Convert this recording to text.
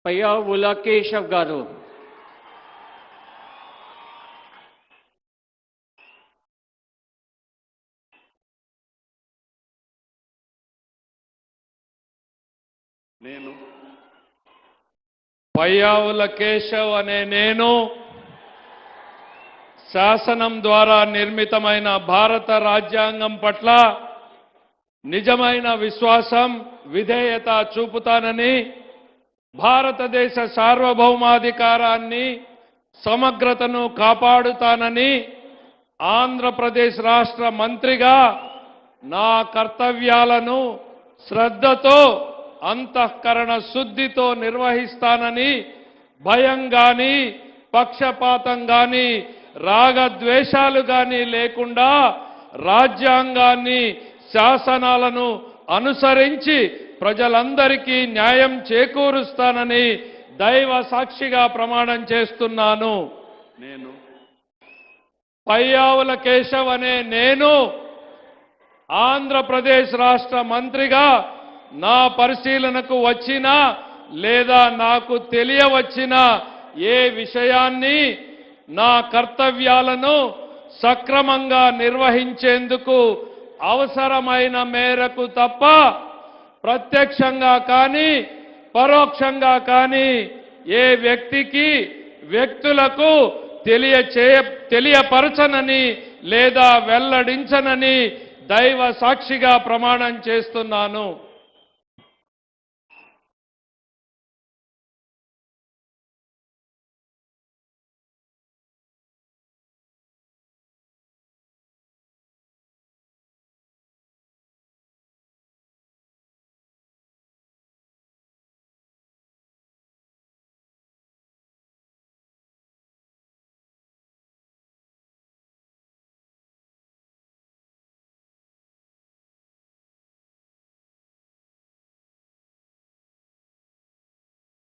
పయ్యావుల కేశవ్ గారు. నేను పయ్యావుల కేశవ్ అనే నేను శాసనం ద్వారా నిర్మితమైన భారత రాజ్యాంగం పట్ల నిజమైన విశ్వాసం విధేయత చూపుతానని, భారతదేశ సార్వభౌమాధికారాన్ని సమగ్రతను కాపాడుతానని, ఆంధ్రప్రదేశ్ రాష్ట్ర మంత్రిగా నా కర్తవ్యాలను శ్రద్ధతో అంతఃకరణ శుద్ధితో నిర్వహిస్తానని, భయం గాని పక్షపాతం గాని రాగద్వేషాలు గాని లేకుండా రాజ్యాంగాన్ని శాసనాలను అనుసరించి ప్రజలందరికీ న్యాయం చేకూరుస్తానని దైవ సాక్షిగా ప్రమాణం చేస్తున్నాను. నేను పయ్యావుల కేశవ్ అనే నేను ఆంధ్రప్రదేశ్ రాష్ట్ర మంత్రిగా నా పరిశీలనకు వచ్చినా లేదా నాకు తెలియవచ్చిన ఏ విషయాన్ని నా కర్తవ్యాలను సక్రమంగా నిర్వహించేందుకు అవసరమైన మేరకు తప్ప ప్రత్యక్షంగా కానీ పరోక్షంగా కానీ ఏ వ్యక్తికి వ్యక్తులకు తెలియపరచనని లేదా వెల్లడించనని దైవ సాక్షిగా ప్రమాణం చేస్తున్నాను.